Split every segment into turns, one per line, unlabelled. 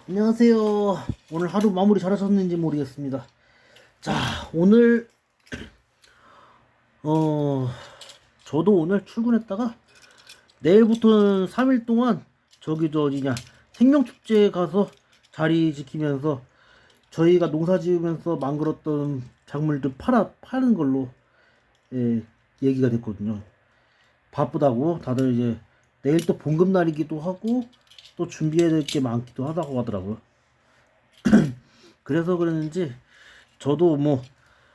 안녕하세요. 오늘 하루 마무리 잘하셨는지 모르겠습니다. 자, 오늘 어 저도 오늘 출근했다가 내일부터는 3일 동안 저기 저 어디냐 생명축제에 가서 자리 지키면서 저희가 농사 지으면서 만들었던 작물들 파는 걸로 얘기가 됐거든요. 바쁘다고 다들 이제 내일 또 봉급날이기도 하고 또 준비해야 될 게 많기도 하다고 하더라고요. 그래서 그랬는지 저도 뭐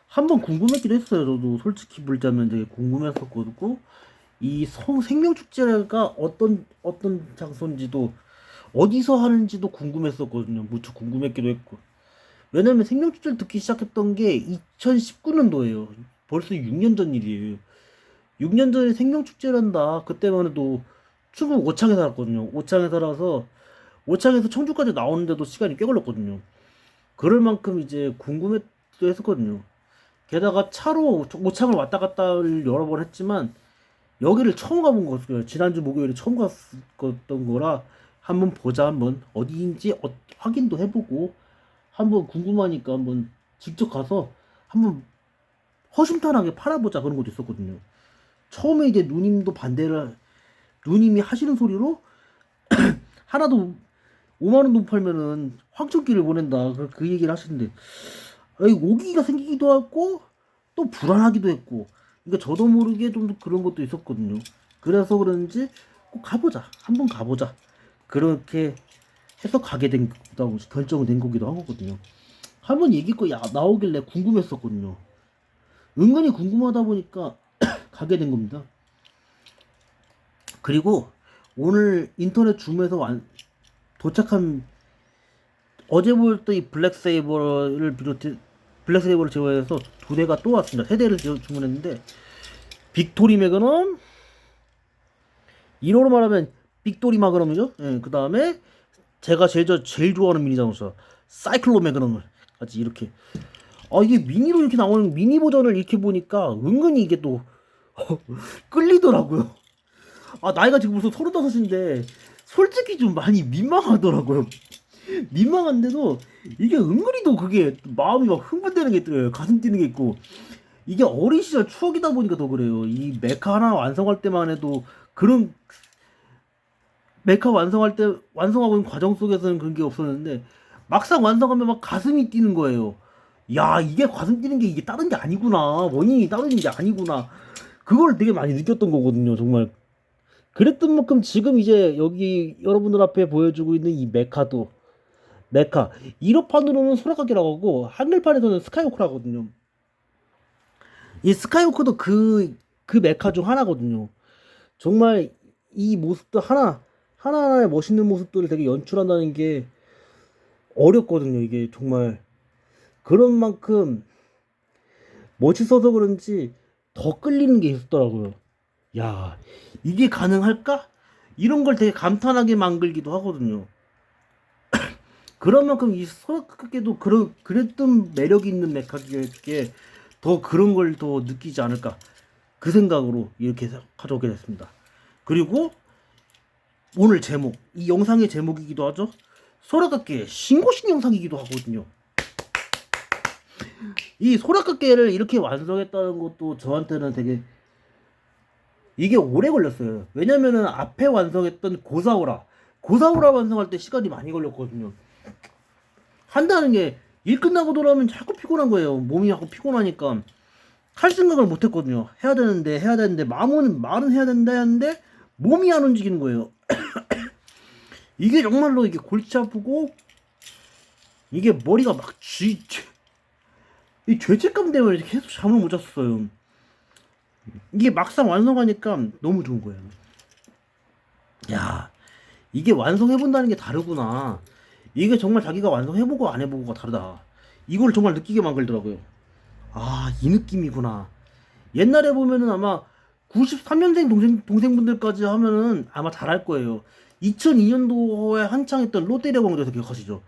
한번 궁금했기도 했어요. 저도 솔직히 물자면 되게 궁금했었고 이 생명축제가 어떤 장소인지도 어디서 하는지도 궁금했었거든요. 무척 궁금했기도 했고 왜냐면 생명축제를 듣기 시작했던 게 2019년도예요. 벌써 6년 전 일이에요. 6년 전에 생명축제란다. 그때만 해도 충북 오창에 살았거든요. 오창에 살아서 오창에서 청주까지 나오는데도 시간이 꽤 걸렸거든요. 그럴 만큼 이제 궁금했도 했었거든요. 게다가 차로 오창을 왔다 갔다를 여러 번 했지만 여기를 처음 가본 거였어요. 지난주 목요일에 처음 갔던 거라 한번 보자, 한번 어디인지 확인도 해보고 한번 궁금하니까 한번 직접 가서 한번 허심탄회하게 팔아보자 그런 것도 있었거든요. 처음에 이제 누님이 하시는 소리로 하나도 5만 원 돈 팔면은 황천길을 보낸다 그 얘기를 하시는데 오기가 생기기도 하고 또 불안하기도 했고 그러니까 저도 모르게 좀 그런 것도 있었거든요. 그래서 그런지 꼭 가보자, 한번 가보자 그렇게 해서 가게 된 거다 결정이 된 거기도 하거든요. 한번 얘기가 나오길래 궁금했었거든요. 은근히 궁금하다 보니까 가게 된 겁니다. 그리고 오늘 인터넷 줌에서 도착한 어제 볼때 이 블랙세이버를 제외해서 두 대가 또 왔습니다. 세 대를 주문했는데 빅토리 매그넘 1호로 말하면 빅토리 마그넘이죠. 예, 그 다음에 제가 제일 좋아하는 미니 자동차 사이클로 매그넘을 같이 이렇게 이게 미니로 이렇게 나오는 미니 버전을 이렇게 보니까 은근히 이게 또 끌리더라고요. 나이가 지금 벌써 35인데 솔직히 좀 많이 민망하더라고요. 민망한데도 이게 은근히도 그게 마음이 막 흥분되는 게 있더라고요. 가슴 뛰는 게 있고 이게 어린 시절 추억이다 보니까 더 그래요. 이 메카 하나 완성할 때만 해도 그런 메카 완성하고 있는 과정 속에서는 그런 게 없었는데 막상 완성하면 막 가슴이 뛰는 거예요. 야, 이게 가슴 뛰는 게 이게 다른 게 아니구나. 원인이 다른 게 아니구나. 그걸 되게 많이 느꼈던 거거든요. 정말 그랬던 만큼 지금 이제 여기 여러분들 앞에 보여주고 있는 이 메카 1호판으로는 소라카기라고 하고 한글판에서는 스카이워크라고 하거든요. 이 스카이워크도 그 메카 중 하나거든요. 정말 이 모습도 하나하나의 멋있는 모습들을 되게 연출한다는 게 어렵거든요. 이게 정말 그런 만큼 멋있어서 그런지 더 끌리는 게 있었더라고요. 야, 이게 가능할까? 이런 걸 되게 감탄하게 만들기도 하거든요. 그런 만큼 이 소라카게도 그랬던 매력이 있는 메카기에 더 그런 걸 더 느끼지 않을까 그 생각으로 이렇게 가져오게 됐습니다. 그리고 오늘 이 영상의 제목이기도 하죠. 소라카게 신고식 영상이기도 하거든요. 이 소라카게를 이렇게 완성했다는 것도 저한테는 되게 이게 오래 걸렸어요. 왜냐면은 앞에 완성했던 고사오라 완성할 때 시간이 많이 걸렸거든요. 한다는 게 일 끝나고 돌아오면 자꾸 피곤한 거예요. 몸이 자꾸 피곤하니까 할 생각을 못 했거든요. 해야 되는데 말은 해야 된다 했는데 몸이 안 움직이는 거예요. 이게 정말로 이게 골치 아프고 이게 머리가 이 죄책감 때문에 계속 잠을 못 잤어요. 이게 막상 완성하니까 너무 좋은 거예요. 야, 이게 완성해본다는 게 다르구나. 이게 정말 자기가 완성해보고 안 해보고가 다르다. 이걸 정말 느끼게 만들더라고요. 이 느낌이구나. 옛날에 보면은 아마 93년생 동생분들까지 하면은 아마 잘할 거예요. 2002년도에 한창 했던 롯데리아광장에서 기억하시죠?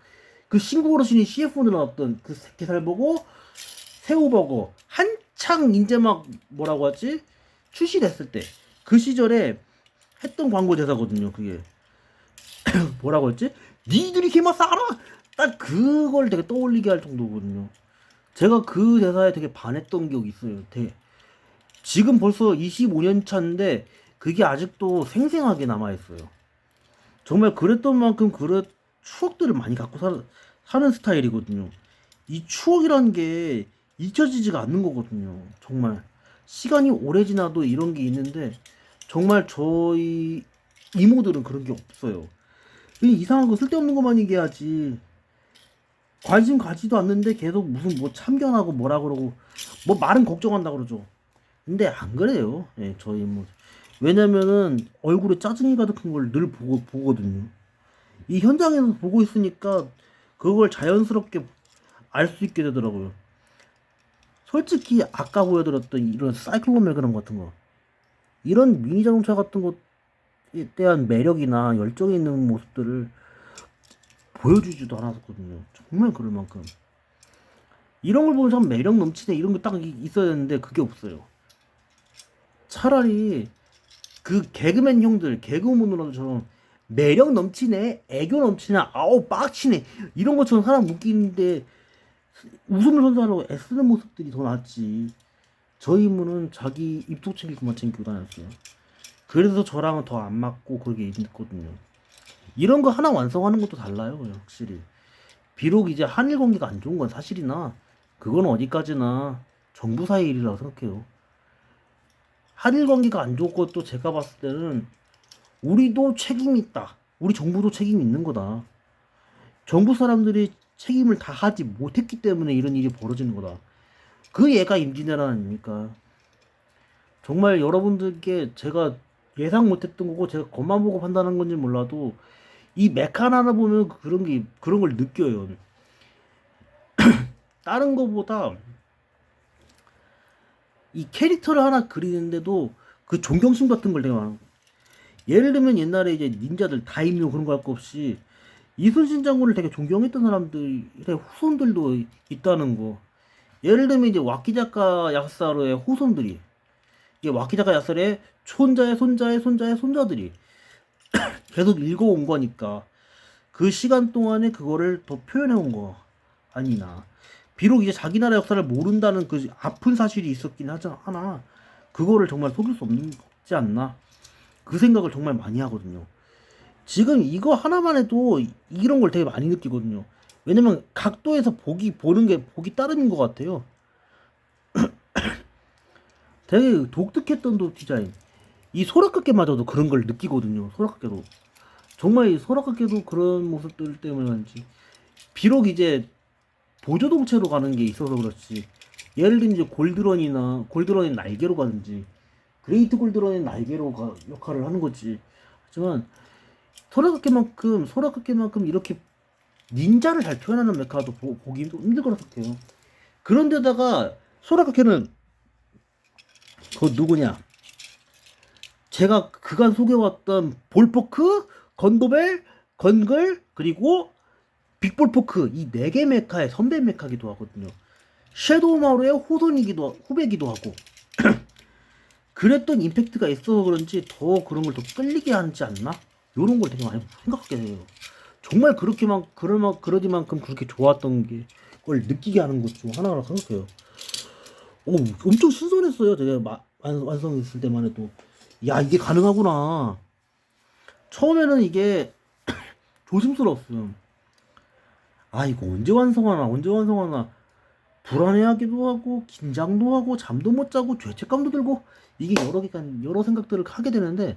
그 신구 어르신이 CF로 나왔던 그 게살버거, 새우버거 한창 이제 막 뭐라고 하지? 출시됐을 때 그 시절에 했던 광고 대사거든요. 그게 뭐라고 했지? 니들이 게임마스 알아? 딱 그걸 되게 떠올리게 할 정도거든요. 제가 그 대사에 되게 반했던 기억이 있어요. 지금 벌써 25년 차인데 그게 아직도 생생하게 남아있어요. 정말 그랬던 만큼 추억들을 많이 갖고 사는 스타일이거든요. 이 추억이라는 게 잊혀지지가 않는 거거든요. 정말 시간이 오래 지나도 이런 게 있는데 정말 저희 이모들은 그런 게 없어요. 이상한 거 쓸데없는 것만 얘기하지 관심 가지도 않는데 계속 무슨 뭐 참견하고 뭐라 그러고 뭐 말은 걱정한다 그러죠. 근데 안 그래요. 예, 저희 뭐 왜냐면은 얼굴에 짜증이 가득한 걸 늘 보거든요. 이 현장에서 보고 있으니까 그걸 자연스럽게 알 수 있게 되더라고요. 솔직히 아까 보여드렸던 이런 사이클론 매그넘 같은 거, 이런 미니 자동차 같은 것에 대한 매력이나 열정이 있는 모습들을 보여주지도 않았거든요. 정말 그럴 만큼. 이런 걸 보면 참 매력 넘치네 이런 거 딱 있어야 되는데 그게 없어요. 차라리 그 개그맨 형들, 개그우먼으로처럼 매력 넘치네, 애교 넘치네, 아우 빡치네 이런 것처럼 사람 웃기는데 웃음을 선사하려고 애쓰는 모습들이 더 낫지. 저희 이모는 자기 입속책을 그만 챙기고 다녔어요. 그래서 저랑은 더 안 맞고 그렇게 있거든요. 이런 거 하나 완성하는 것도 달라요, 확실히. 비록 이제 한일 관계가 안 좋은 건 사실이나 그건 어디까지나 정부 사이 일이라고 생각해요. 한일 관계가 안 좋은 것도 제가 봤을 때는 우리도 책임이 있다. 우리 정부도 책임이 있는 거다. 정부 사람들이 책임을 다 하지 못했기 때문에 이런 일이 벌어지는 거다. 그 얘가 임진왜란 아닙니까? 정말 여러분들께 제가 예상 못했던 거고 제가 겉만 보고 판단한 건지 몰라도 이 메칸 하나 보면 그런 걸 느껴요. 다른 거보다 이 캐릭터를 하나 그리는데도 그 존경심 같은 걸 되게 많아. 예를 들면 옛날에 이제 닌자들 다이묘 그런 거 할 거 없이 이순신 장군을 되게 존경했던 사람들의 후손들도 있다는 거. 예를 들면 이제 와키자카 야사로의 후손들이 이게 와키자카 야사의 손자의 손자의 손자의 손자들이 계속 읽어온 거니까 그 시간 동안에 그거를 더 표현해 온 거 아니나. 비록 이제 자기 나라 역사를 모른다는 그 아픈 사실이 있었긴 하나 그거를 정말 속일 수 없지 않나 그 생각을 정말 많이 하거든요. 지금 이거 하나만 해도 이런 걸 되게 많이 느끼거든요. 왜냐면 각도에서 보는 게 보기 따름인 것 같아요. 되게 독특했던 도 디자인. 이 소라카케마저도 그런 걸 느끼거든요. 소라카케도 정말 소라카케도 그런 모습들 때문인지 비록 이제 보조동체로 가는 게 있어서 그렇지. 예를 들면 이제 골드런이 날개로 가든지 그레이트 골드런의 날개로 역할을 하는 거지. 하지만 소라카케만큼 이렇게 닌자를 잘 표현하는 메카도 보기 힘들 거라 생각해요. 그런데다가 소라카케는 그 누구냐? 제가 그간 소개해왔던 볼포크, 건도벨, 건글 그리고 빅볼포크 이 4개 메카의 선배 메카기도 하거든요. 섀도우 마루의 후배기도 하고 그랬던 임팩트가 있어서 그런지 더 그런 걸 더 끌리게 하지 않나? 요런 걸 되게 많이 생각하게 돼요. 정말 그러지만큼 그렇게 좋았던 걸 느끼게 하는 것 중 하나라고 생각해요. 오, 엄청 신선했어요. 제가 완성했을 때만 해도. 야, 이게 가능하구나. 처음에는 이게 조심스러웠어요. 아, 이거 언제 완성하나. 불안해하기도 하고, 긴장도 하고, 잠도 못 자고, 죄책감도 들고, 이게 여러 생각들을 하게 되는데,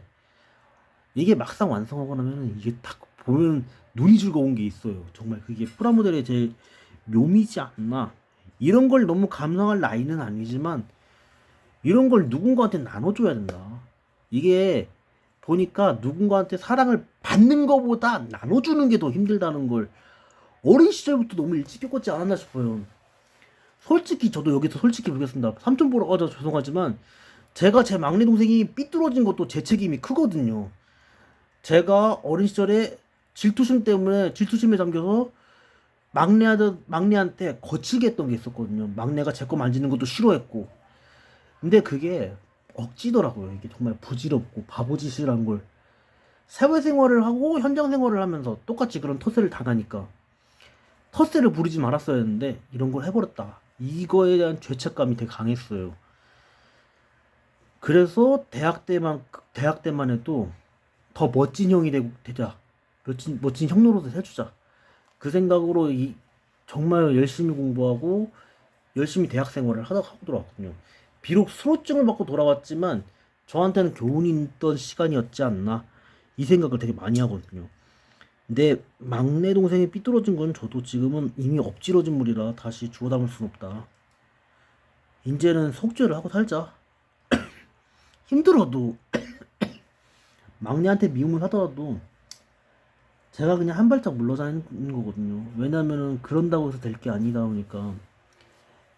이게 막상 완성하고 나면 이게 딱 보면 눈이 즐거운 게 있어요. 정말 그게 프라모델의 제일 묘미지 않나. 이런 걸 너무 감상할 나이는 아니지만 이런 걸 누군가한테 나눠줘야 된다. 이게 보니까 누군가한테 사랑을 받는 것보다 나눠주는 게 더 힘들다는 걸 어린 시절부터 너무 일찍 겪었지 않았나 싶어요. 솔직히 저도 여기서 솔직히 보겠습니다. 삼촌 보러 가서 죄송하지만 제가 제 막내 동생이 삐뚤어진 것도 제 책임이 크거든요. 제가 어린 시절에 질투심에 잠겨서 막내한테 거칠게 했던 게 있었거든요. 막내가 제 거 만지는 것도 싫어했고. 근데 그게 억지더라고요. 이게 정말 부질없고 바보짓이란 걸 사회생활을 하고 현장 생활을 하면서 똑같이 그런 텃세를 당하니까 텃세를 부리지 말았어야 했는데 이런 걸 해버렸다. 이거에 대한 죄책감이 되게 강했어요. 그래서 대학 때만 해도 더 멋진 형이 되자. 멋진 형 노릇을 해주자. 그 생각으로 정말 열심히 공부하고 열심히 대학 생활을 하고 돌아왔거든요. 비록 수료증을 받고 돌아왔지만 저한테는 교훈이 있던 시간이었지 않나 이 생각을 되게 많이 하거든요. 근데 막내 동생이 삐뚤어진 건 저도 지금은 이미 엎질러진 물이라 다시 주워 담을 순 없다. 이제는 속죄를 하고 살자. 힘들어도 막내한테 미움을 하더라도 제가 그냥 한 발짝 물러가는 거거든요. 왜냐면은 그런다고 해서 될 게 아니다 보니까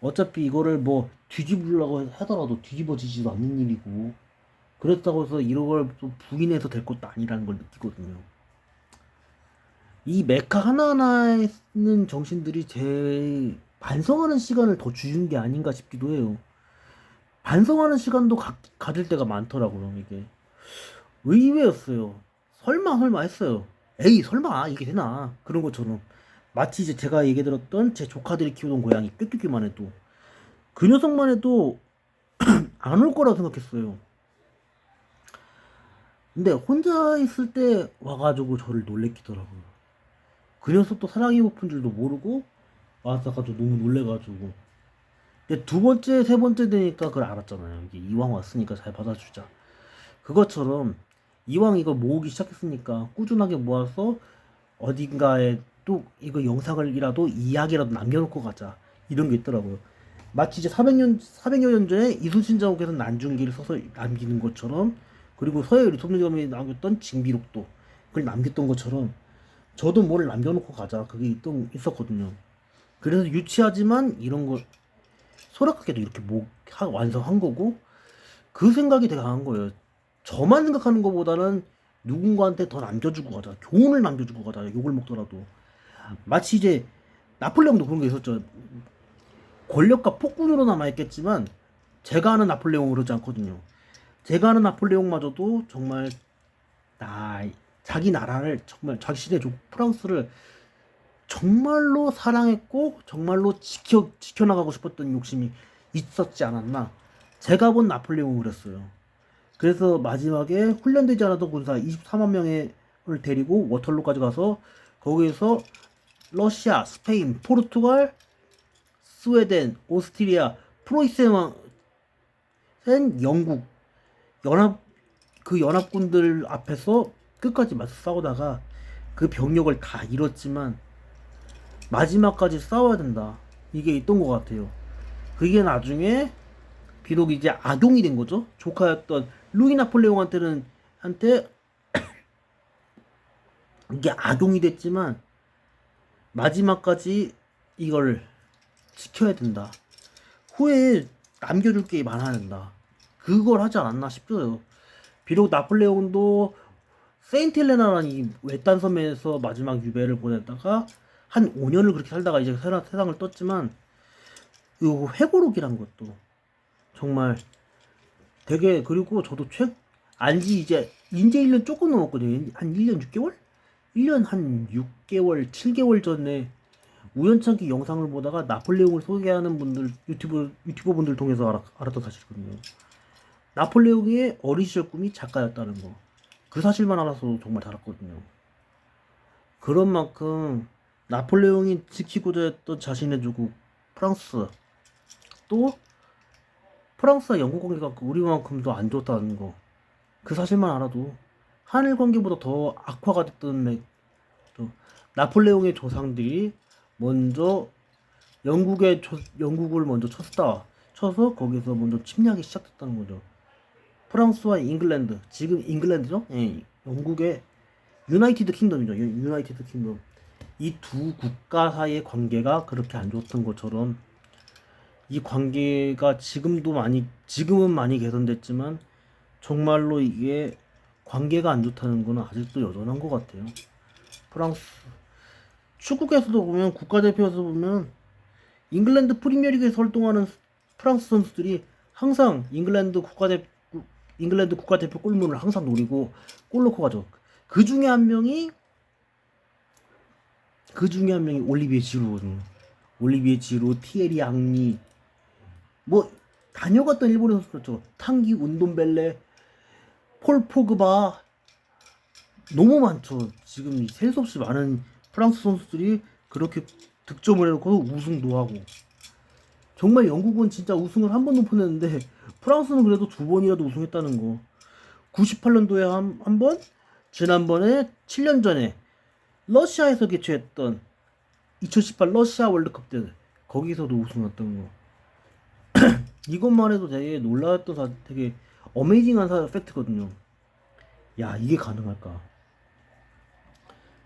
어차피 이거를 뭐 뒤집으려고 하더라도 뒤집어지지도 않는 일이고 그렇다고 해서 이런 걸 또 부인해서 될 것도 아니라는 걸 느끼거든요. 이 메카 하나하나에 있는 정신들이 제 반성하는 시간을 더 주는 게 아닌가 싶기도 해요. 반성하는 시간도 가질 때가 많더라고요. 이게 의외였어요. 설마 했어요. 에이 설마 이게 되나 그런 것처럼 마치 이제 제가 얘기 들었던 제 조카들이 키우던 고양이 꾀꾀기만 해도 그 녀석만 해도 안 올 거라고 생각했어요. 근데 혼자 있을 때 와가지고 저를 놀래키더라고요. 그 녀석도 사랑이 고픈 줄도 모르고 와서가지고 너무 놀래가지고 근데 두 번째 세 번째 되니까 그걸 알았잖아요. 이게 이왕 왔으니까 잘 받아주자. 그것처럼 이왕 이거 모으기 시작했으니까 꾸준하게 모아서 어딘가에 또 이거 영상을이라도 이야기라도 남겨놓고 가자 이런 게 있더라고요. 마치 이제 400여 년 전에 이순신 장군께서 난중기를 써서 남기는 것처럼 그리고 서해 유통감이 남겼던 징비록도 그걸 남겼던 것처럼 저도 뭐를 남겨놓고 가자 그게 있었거든요. 그래서 유치하지만 이런 걸 소라카게도 이렇게 완성한 거고 그 생각이 되게 강한 거예요. 저만 생각하는 것보다는 누군가한테 더 남겨주고 가자. 교훈을 남겨주고 가자. 욕을 먹더라도. 마치 이제 나폴레옹도 그런 게 있었죠. 권력과 폭군으로 남아있겠지만 제가 아는 나폴레옹은 그러지 않거든요. 제가 아는 나폴레옹마저도 정말 자기 나라를 정말 자기 시대 프랑스를 정말로 사랑했고 정말로 지켜나가고 싶었던 욕심이 있었지 않았나. 제가 본 나폴레옹은 그랬어요. 그래서 마지막에 훈련되지 않았던 군사 24만 명을 데리고 워털로까지 가서 거기에서 러시아, 스페인, 포르투갈, 스웨덴, 오스트리아, 프로이센 영국 그 연합군들 앞에서 끝까지 맞서 싸우다가 그 병력을 다 잃었지만 마지막까지 싸워야 된다. 이게 있던 것 같아요. 그게 나중에 비록 이제 악용이 된 거죠. 조카였던 루이 나폴레옹한테 이게 악용이 됐지만 마지막까지 이걸 지켜야 된다. 후에 남겨줄 게 많아야 된다. 그걸 하지 않았나 싶어요. 비록 나폴레옹도 세인트 헬레나라는 이 외딴 섬에서 마지막 유배를 보냈다가 한 5년을 그렇게 살다가 이제 세상을 떴지만 이 회고록이란 것도 정말 되게 그리고 저도 안지 이제 1년 조금 넘었거든요. 한 1년 6개월? 1년 한 6개월, 7개월 전에 우연찮게 영상을 보다가 나폴레옹을 소개하는 분들 유튜버 분들 통해서 알았던 사실이거든요. 나폴레옹의 어린 시절 꿈이 작가였다는 거. 그 사실만 알아서 정말 달았거든요. 그런 만큼 나폴레옹이 지키고자 했던 자신의 조국 프랑스 또 프랑스와 영국 관계가 우리만큼도 안 좋다는 거. 그 사실만 알아도 한일 관계보다 더 악화가 됐던 나폴레옹의 조상들이 먼저 영국을 먼저 쳐서 거기서 먼저 침략이 시작됐다는 거죠. 프랑스와 잉글랜드, 지금 잉글랜드죠? 예, 영국의 유나이티드 킹덤이죠. 유나이티드 킹덤. 이 두 국가 사이의 관계가 그렇게 안 좋았던 것처럼 이 관계가 지금은 많이 개선됐지만 정말로 이게 관계가 안 좋다는 거는 아직도 여전한 것 같아요. 프랑스 축구에서도 보면 국가대표에서 보면 잉글랜드 프리미어리그에서 활동하는 프랑스 선수들이 항상 잉글랜드 국가대표 골문을 항상 노리고 골 넣고 가죠. 그 중에 한 명이 올리비에 지루거든요. 올리비에 지루, 티에리 앙리, 뭐 다녀갔던 일본의 선수였죠. 탕기 운돈벨레, 폴 포그바, 너무 많죠. 지금 셀 수 없이 많은 프랑스 선수들이 그렇게 득점을 해놓고 우승도 하고. 정말 영국은 진짜 우승을 한 번도 못 했는데 프랑스는 그래도 두 번이라도 우승했다는 거. 98년도에 한 번, 지난번에 7년 전에 러시아에서 개최했던 2018 러시아 월드컵 때 거기서도 우승했던 거. 이것만 해도 되게 놀라웠던 되게 어메이징한 팩트거든요. 야, 이게 가능할까?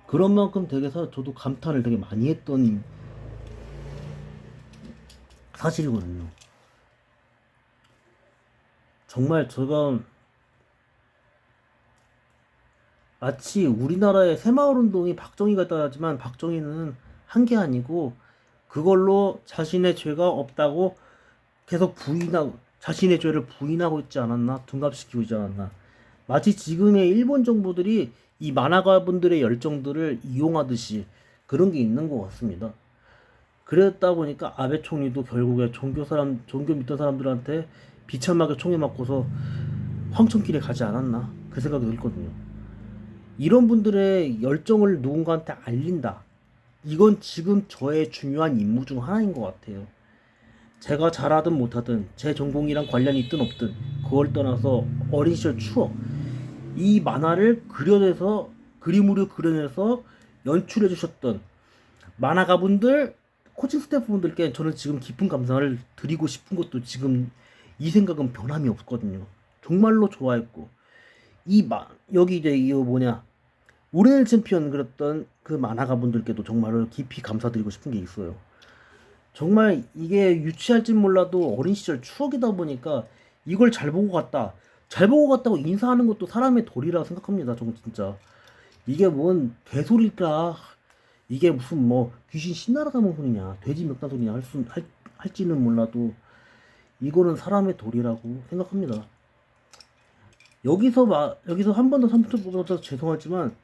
그런 만큼 되게 저도 감탄을 되게 많이 했던 사실이거든요. 정말 제가 마치 우리나라의 새마을운동이 박정희가 따라하지만 박정희는 한 게 아니고 그걸로 자신의 죄가 없다고 계속 부인하고 자신의 죄를 부인하고 있지 않았나, 둔갑시키고 있지 않았나. 마치 지금의 일본 정부들이 이 만화가분들의 열정들을 이용하듯이 그런 게 있는 것 같습니다. 그랬다 보니까 아베 총리도 결국에 종교 믿던 사람들한테 비참하게 총에 맞고서 황천길에 가지 않았나 그 생각이 들거든요. 이런 분들의 열정을 누군가한테 알린다. 이건 지금 저의 중요한 임무 중 하나인 것 같아요. 제가 잘하든 못하든 제 전공이랑 관련이 있든 없든 그걸 떠나서 어린 시절 추억, 이 만화를 그림으로 그려내서 연출해 주셨던 만화가분들, 코칭 스태프분들께 저는 지금 깊은 감사를 드리고 싶은 것도 지금 이 생각은 변함이 없거든요. 정말로 좋아했고 여기 이제 이거 오리엔탈 챔피언 그렸던 그 만화가분들께도 정말로 깊이 감사드리고 싶은 게 있어요. 정말 이게 유치할진 몰라도 어린 시절 추억이다 보니까 이걸 잘 보고 갔다고 인사하는 것도 사람의 도리라고 생각합니다. 저는 진짜 이게 뭔 개소리일까? 이게 무슨 뭐 귀신 신나라가는 소리냐, 돼지 멱다 소리냐 할지는 몰라도 이거는 사람의 도리라고 생각합니다. 여기서 한 번 더 삼촌 뽑아서 죄송하지만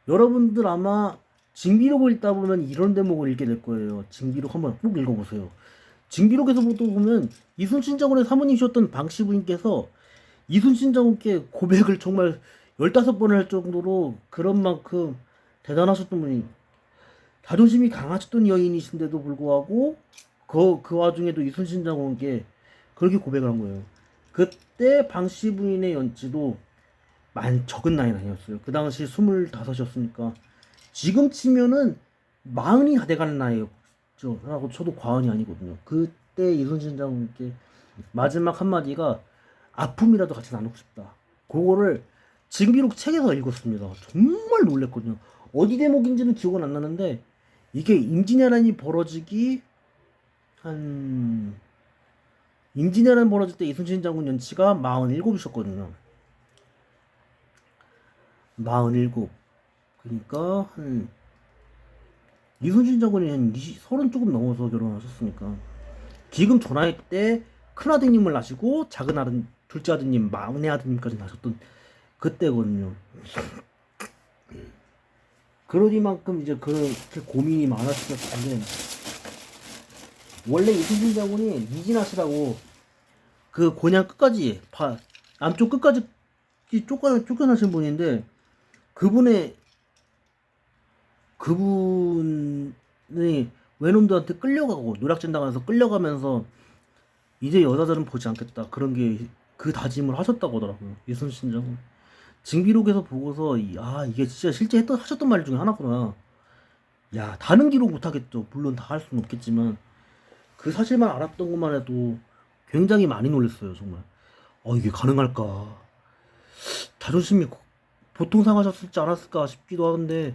여러분들 아마 징비록을 읽다 보면 이런 대목을 읽게 될 거예요. 징비록 한번 꼭 읽어보세요. 징비록에서 보면 이순신 장군의 사모님이셨던 방씨 부인께서 이순신 장군께 고백을 정말 15번을 할 정도로 그런 만큼 대단하셨던 분이, 자존심이 강하셨던 여인이신데도 불구하고 그 와중에도 이순신 장군께 그렇게 고백을 한 거예요. 그때 방씨 부인의 연지도 적은 나이는 아니었어요. 그 당시 25이었으니까 지금 치면은 40이 다 돼가는 나이였죠. 라고 저도 과언이 아니거든요. 그때 이순신 장군께 마지막 한마디가 아픔이라도 같이 나누고 싶다. 그거를 징비록 책에서 읽었습니다. 정말 놀랬거든요. 어디 대목인지는 기억은 안 나는데 이게 임진왜란이 벌어질 때 이순신 장군 연치가 47이셨거든요. 47. 그러니까 이순신 장군이 한 30 조금 넘어서 결혼하셨으니까 지금 저 나이 때 큰아드님을 낳으시고 둘째 아드님, 막내 아드님까지 낳으셨던 그때거든요. 그러니만큼 이제 그렇게 고민이 많았을 텐데, 원래 이순신 장군이 미진하시라고 그 곤양 끝까지 남쪽 끝까지 쫓겨나신 분인데 그분이 외놈들한테 끌려가고 노략질 당해서 끌려가면서 이제 여자들은 보지 않겠다, 그런 게 그 다짐을 하셨다고 하더라고요. 이순신 장군 징비록에서 보고서 이게 진짜 실제 하셨던 말 중에 하나구나. 야, 다른 기록 못하겠죠. 물론 다 할 수는 없겠지만 그 사실만 알았던 것만 해도 굉장히 많이 놀랐어요. 정말 이게 가능할까, 자존심이 보통 상하셨을지 않았을까 싶기도 한데,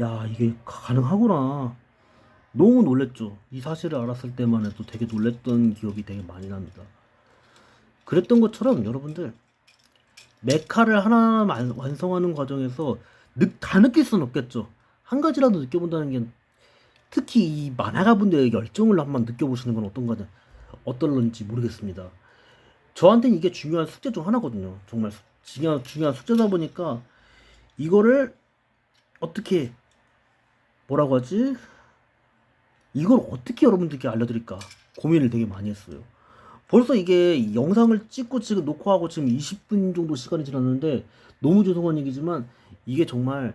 야, 이게 가능하구나. 너무 놀랬죠. 이 사실을 알았을 때만 해도 되게 놀랬던 기억이 되게 많이 납니다. 그랬던 것처럼 여러분들 메카를 하나하나 완성하는 과정에서 다 느낄 수는 없겠죠. 한 가지라도 느껴본다는 게, 특히 이 만화가분들의 열정을 한번 느껴보시는 건 어떨런지 모르겠습니다. 저한테는 이게 중요한 숙제 중 하나거든요. 정말 중요한 숙제다 보니까 이거를 어떻게 뭐라고 하지? 이걸 어떻게 여러분들께 알려드릴까 고민을 되게 많이 했어요. 벌써 이게 영상을 찍고 지금 녹화하고 지금 20분 정도 시간이 지났는데 너무 죄송한 얘기지만 이게 정말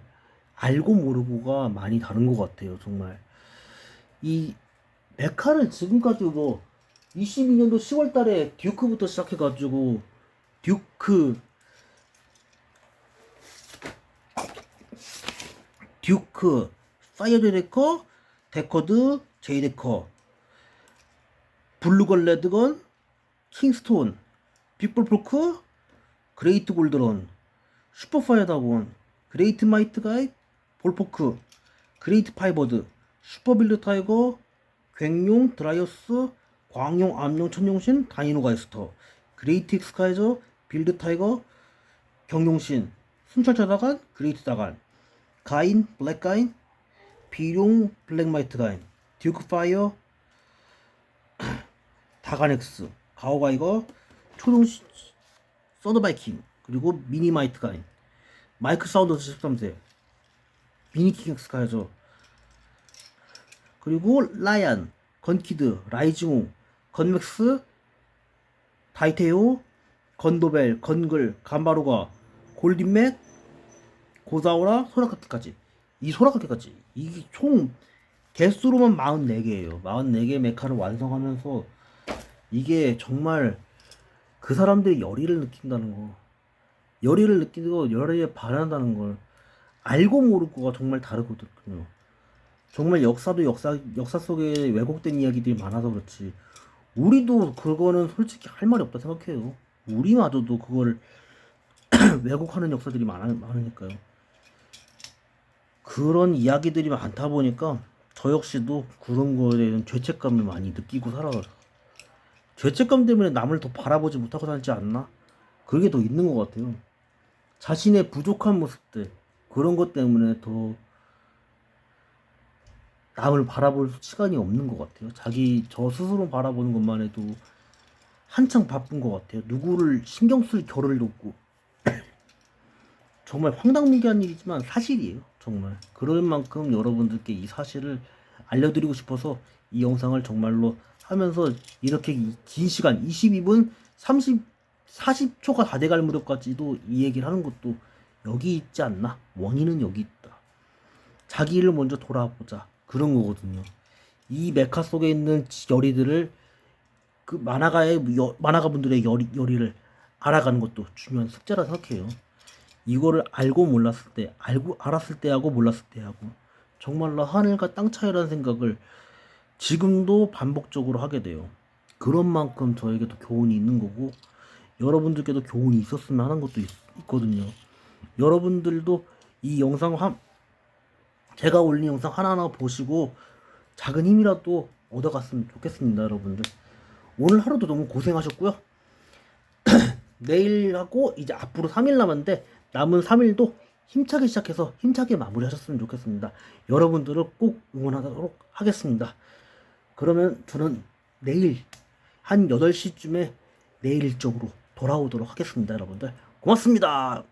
알고 모르고가 많이 다른 것 같아요. 정말 이 메카를 지금까지 뭐 22년도 10월 달에 듀크부터 시작해가지고 듀크, 파이어 데커, 데커드, 제이데커, 블루건, 레드건, 킹스톤, 빅볼포크, 그레이트 골드런, 슈퍼파이어 다곤, 그레이트 마이트 가이, 볼포크, 그레이트 파이버드, 슈퍼빌드 타이거, 괭용, 드라이어스, 광용, 암용, 천용신, 다이노 가이스터, 그레이트 익스카이저, 빌드 타이거, 경용신, 순찰자 다간, 그레이트 다간, 가인, 블랙 가인, 비룡, 블랙 마이트 가인, 듀크 파이어, 다간엑스, 가오가이거, 초동 서드바이킹, 그리고 미니 마이트 가인, 마이크 사운더스 13세, 미니킹 엑스카이저, 그리고 라이안, 건키드, 라이징호, 건맥스, 다이테오, 건도벨, 건글, 간바루가, 골딘맥, 고사오라, 소라카키까지. 이 소라카키까지. 이게 총 개수로만 44개예요. 44개 메카를 완성하면서 이게 정말 그 사람들이 열의를 느낀다는 거, 열의를 느끼고 열의에 반한다는 걸 알고 모르고가 정말 다르거든요. 정말 역사도 역사 속에 왜곡된 이야기들이 많아서 그렇지. 우리도 그거는 솔직히 할 말이 없다 생각해요. 우리마저도 그걸 왜곡하는 역사들이 많으니까요. 그런 이야기들이 많다 보니까 저 역시도 그런 거에 대한 죄책감을 많이 느끼고 살아요. 죄책감 때문에 남을 더 바라보지 못하고 살지 않나? 그게 더 있는 것 같아요. 자신의 부족한 모습들, 그런 것 때문에 더 남을 바라볼 시간이 없는 것 같아요. 저 스스로 바라보는 것만 해도 한창 바쁜 것 같아요. 누구를 신경 쓸 겨를이 없고. 정말 황당무계한 일이지만 사실이에요. 정말 그럴 만큼 여러분들께 이 사실을 알려드리고 싶어서 이 영상을 정말로 하면서 이렇게 긴 시간 22분 40초가 다 돼갈 무렵까지도 이 얘기를 하는 것도 여기 있지 않나? 원인은 여기 있다. 자기를 먼저 돌아보자. 그런 거거든요. 이 메카 속에 있는 열의들을 그 만화가 분들의 열의를 알아가는 것도 중요한 숙제라 생각해요. 이거를 알았을 때하고 몰랐을 때하고 정말로 하늘과 땅 차이라는 생각을 지금도 반복적으로 하게 돼요. 그런 만큼 저에게도 교훈이 있는 거고 여러분들께도 교훈이 있었으면 하는 것도 있거든요. 여러분들도 이 영상 제가 올린 영상 하나하나 보시고 작은 힘이라도 얻어갔으면 좋겠습니다. 여러분들 오늘 하루도 너무 고생하셨고요. 내일하고 이제 앞으로 3일 남았는데 남은 3일도 힘차게 시작해서 힘차게 마무리하셨으면 좋겠습니다. 여러분들을 꼭 응원하도록 하겠습니다. 그러면 저는 내일 한 8시쯤에 내일 일정으로 돌아오도록 하겠습니다. 여러분들 고맙습니다.